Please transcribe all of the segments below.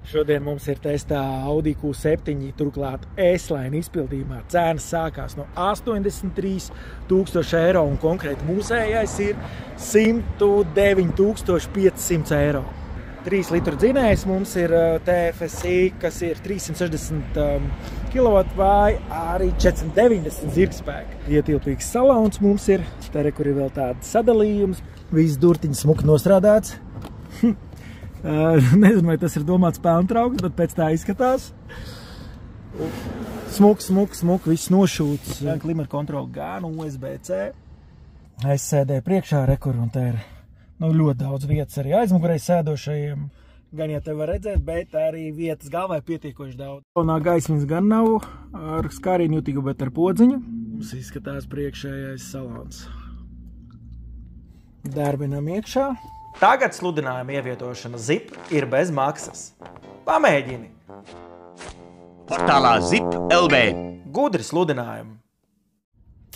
Šodien mums ir testā Audi Q7, turklāt S-Line izpildījumā. Cenas sākās no 83 000 eiro un konkrēti mūsējais ir 109 500 eiro. 3 litru dzinējs mums ir TFSI, kas ir 360 kW vai arī 490 zirgspēka. Ietilpīgs salons mums ir, te kur ir vēl tāds sadalījums. Viss durtiņas smuki nostrādāts. Nezinu, vai tas ir domāts pelntrauks, bet pēc tā izskatās. Smuk, viss nošūts. Klimata kontrola gan USB-C. Es sēdēju priekšā rekur un te ir ļoti daudz vietas arī aizmugurē sēdošajiem. Gan jau te var redzēt, bet arī vietas galvā pietiekoši daudz. Jaunā gaismas gan nav ar skārīnu jutīgu, bet ar podziņu. Mums izskatās priekšējais salons. Darbinam iekšā. Tagad sludinājuma ievietošana ZIP ir bez maksas. Pamēģini! Portālā ZIP LV. Gudri sludinājumi.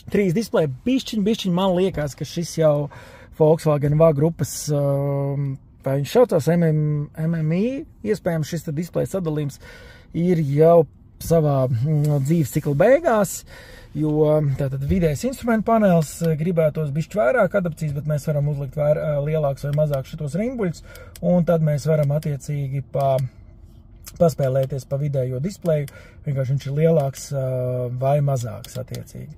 3 displeji bišķiņ, man liekas, ka šis jau Volkswagen VA grupas, vai viņš saucās MMI, iespējams šis displejs sadalījums ir jau savā dzīves cikla beigās, jo tātad vidējais instrumentu panelis gribētos bišķi vairāk adapcijas, bet mēs varam uzlikt lielāks vai mazāk šitos rimbuļus, un tad mēs varam attiecīgi paspēlēties pa vidējo displeju, vienkārši viņš ir lielāks vai mazāks attiecīgi.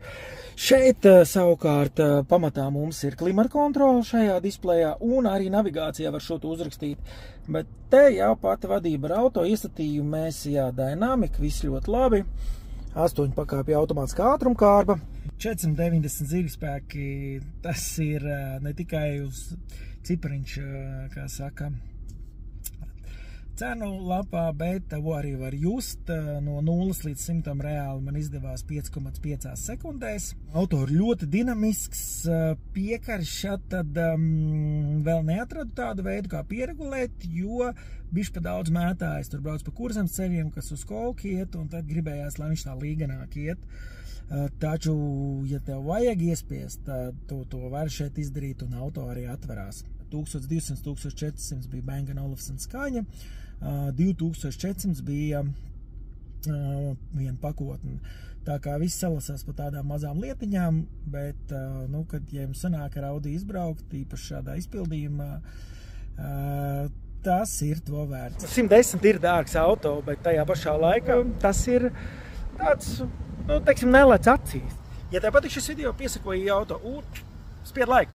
Šeit savukārt pamatā mums ir klimata kontrola šajā displejā, un arī navigācijā var šo uzrakstīt, bet te jau pati vadība ar auto iestatījumu mēs, Dynamic, viss ļoti labi. 8 pakāpju automātiskā ātrumkārba, 490 zirgspēki, tas ir ne tikai uz cipariņš, kā saka, cenu lapā, bet to arī var just. No 0 līdz 100 reāli man izdevās 5,5 sekundēs. Auto ir ļoti dinamisks, piekarša, tad vēl neatradu tādu veidu, kā pieregulēt, jo bišķi pa daudz mētājas. Tur brauc pa kurzemes ceļiem, kas uz kolku iet, un tad gribējās, lai viņš tā līganāk iet. Taču, ja tev vajag iespiest, tad to var šeit izdarīt, un auto arī atverās. 1200-1400 bija Bang & Olufsen skaņa, 2400 bija viena pakotne. Tā kā viss salasās pa tādām mazām lietiņām, bet, kad ja jums sanāk ar Audi izbraukt, īpaši šādā izpildījumā, tas ir to vērts. 110 ir dārgs auto, bet tajā pašā laikā tas ir tāds, teiksim, nelec acīs. Ja tev patīk šis video, piesakoji auto un spied laiku.